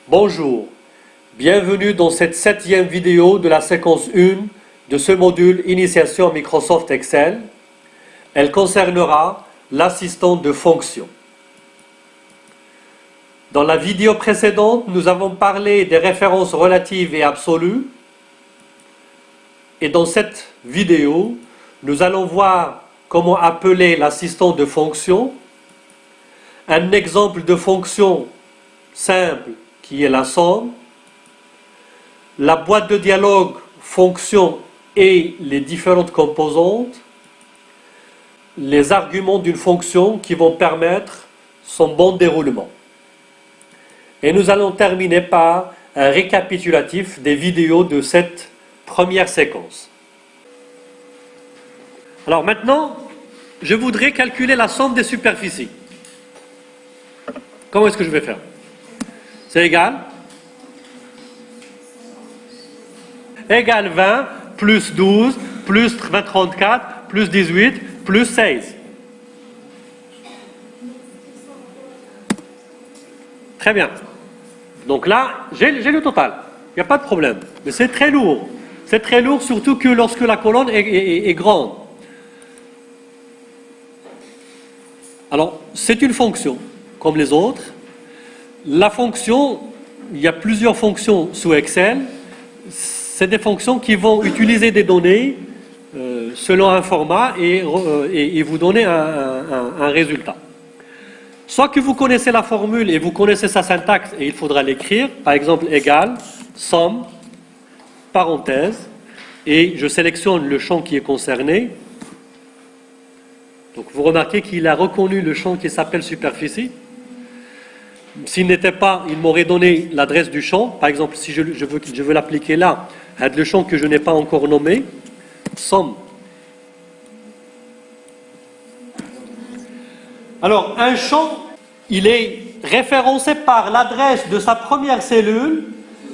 Bonjour, bienvenue dans cette 7e vidéo de la séquence 1 de ce module Initiation Microsoft Excel. Elle concernera l'assistant de fonction. Dans la vidéo précédente, nous avons parlé des références relatives et absolues. Et dans cette vidéo, nous allons voir comment appeler l'assistant de fonction. Un exemple de fonction simple qui est la somme, la boîte de dialogue fonction et les différentes composantes, les arguments d'une fonction qui vont permettre son bon déroulement. Et nous allons terminer par un récapitulatif des vidéos de cette première séquence. Alors maintenant, je voudrais calculer la somme des superficies. Comment est-ce que je vais faire? C'est égal 20 plus 12 plus 34 plus 18 plus 16. Très bien. Donc là, j'ai le total. Il n'y a pas de problème. Mais c'est très lourd. C'est très lourd, surtout que lorsque la colonne est grande. Alors, c'est une fonction, comme les autres. La fonction, il y a plusieurs fonctions sous Excel. C'est des fonctions qui vont utiliser des données selon un format et vous donner un résultat. Soit que vous connaissez la formule et vous connaissez sa syntaxe et il faudra l'écrire, par exemple égal, somme, parenthèse, et je sélectionne le champ qui est concerné. Donc vous remarquez qu'il a reconnu le champ qui s'appelle superficie. S'il n'était pas, il m'aurait donné l'adresse du champ. Par exemple, si je veux l'appliquer là, le champ que je n'ai pas encore nommé, somme. Alors, un champ, il est référencé par l'adresse de sa première cellule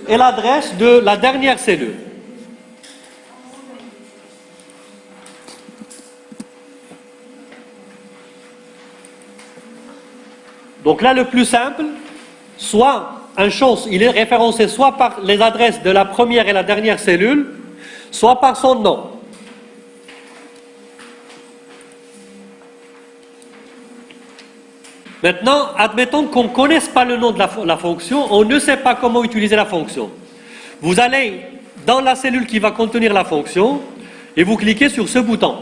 et l'adresse de la dernière cellule. Donc là, le plus simple, soit un champ, il est référencé soit par les adresses de la première et la dernière cellule, soit par son nom. Maintenant, admettons qu'on ne connaisse pas le nom de la fonction, on ne sait pas comment utiliser la fonction. Vous allez dans la cellule qui va contenir la fonction et vous cliquez sur ce bouton.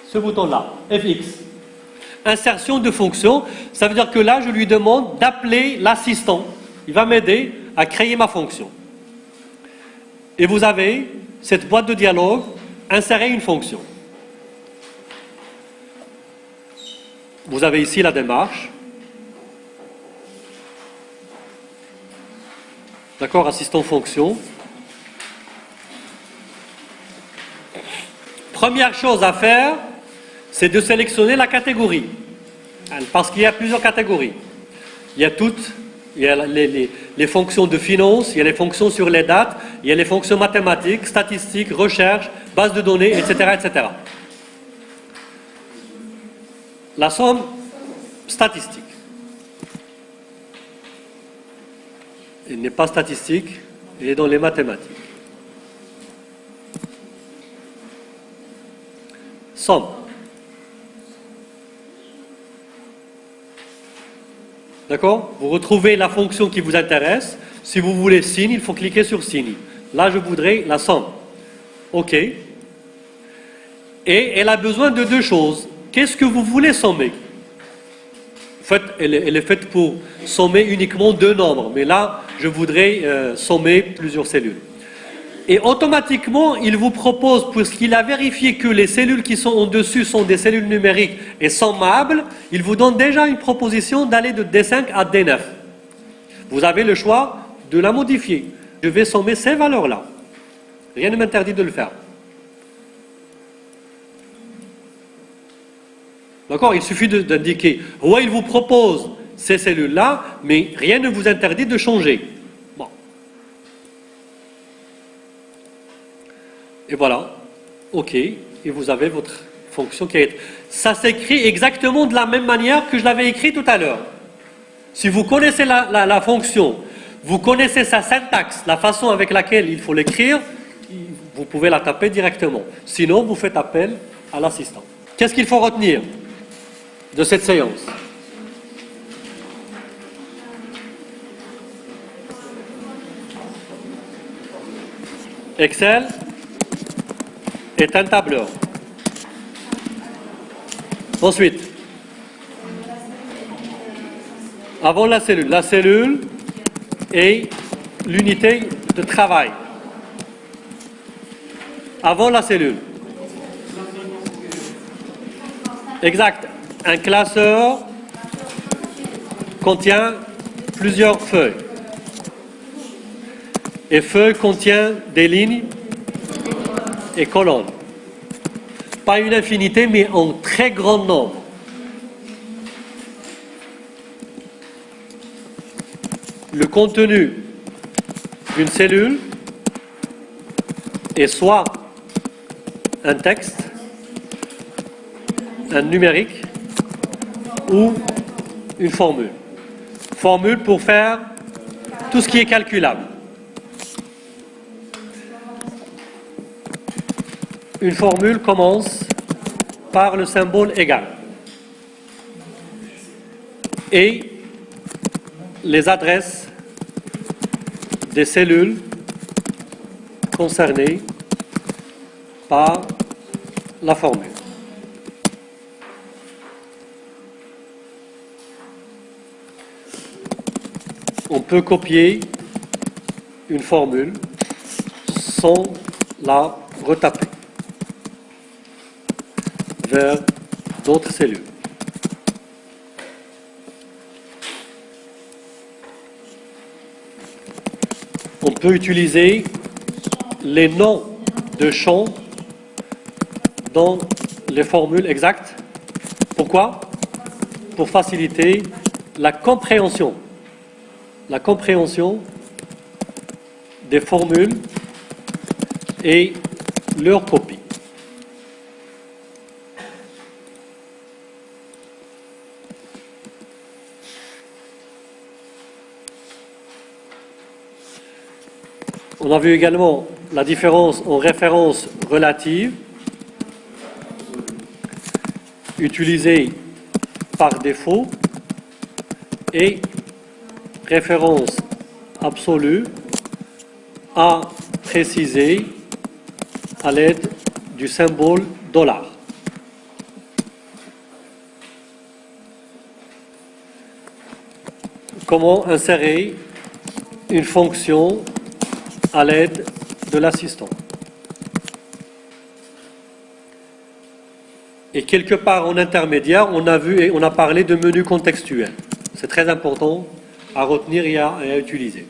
Ce bouton-là, FX. Insertion de fonction, ça veut dire que là, je lui demande d'appeler l'assistant. Il va m'aider à créer ma fonction. Et vous avez cette boîte de dialogue, insérer une fonction. Vous avez ici la démarche. D'accord, assistant fonction. Première chose à faire, c'est de sélectionner la catégorie. Parce qu'il y a plusieurs catégories. Il y a les fonctions de finance, il y a les fonctions sur les dates, il y a les fonctions mathématiques, statistiques, recherche, base de données, etc., etc. La somme statistique. Elle n'est pas statistique, elle est dans les mathématiques. Somme. D'accord? Vous retrouvez la fonction qui vous intéresse. Si vous voulez signe, il faut cliquer sur signe. Là, je voudrais la somme. OK. Et elle a besoin de deux choses. Qu'est-ce que vous voulez sommer? En fait, elle est faite pour sommer uniquement deux nombres. Mais là, je voudrais sommer plusieurs cellules. Et automatiquement, il vous propose, puisqu'il a vérifié que les cellules qui sont au-dessus sont des cellules numériques et sommables, il vous donne déjà une proposition d'aller de D5 à D9. Vous avez le choix de la modifier. Je vais sommer ces valeurs-là. Rien ne m'interdit de le faire. D'accord? Il suffit d'indiquer. Ouais, il vous propose ces cellules-là, mais rien ne vous interdit de changer. Bon. Et voilà. OK. Et vous avez votre fonction qui est... Ça s'écrit exactement de la même manière que je l'avais écrit tout à l'heure. Si vous connaissez la fonction, vous connaissez sa syntaxe, la façon avec laquelle il faut l'écrire, vous pouvez la taper directement. Sinon, vous faites appel à l'assistant. Qu'est-ce qu'il faut retenir de cette séance? Excel est un tableur. Ensuite, avant la cellule est l'unité de travail. Avant la cellule. Exact. Un classeur contient plusieurs feuilles. Et feuille contient des lignes et colonnes. Pas une infinité, mais en très grand nombre. Le contenu d'une cellule est soit un texte, un numérique ou une formule. Formule pour faire tout ce qui est calculable. Une formule commence par le symbole égal. Et les adresses des cellules concernées par la formule. On peut copier une formule sans la retaper vers d'autres cellules. On peut utiliser les noms de champs dans les formules exactes. Pourquoi? Pour faciliter la compréhension des formules et leur copie. On a vu également la différence en référence relative, utilisée par défaut, et référence absolue à préciser à l'aide du symbole $. Comment insérer une fonction à l'aide de l'assistant. Et quelque part en intermédiaire, on a vu et on a parlé de menu contextuel. C'est très important à retenir et à utiliser.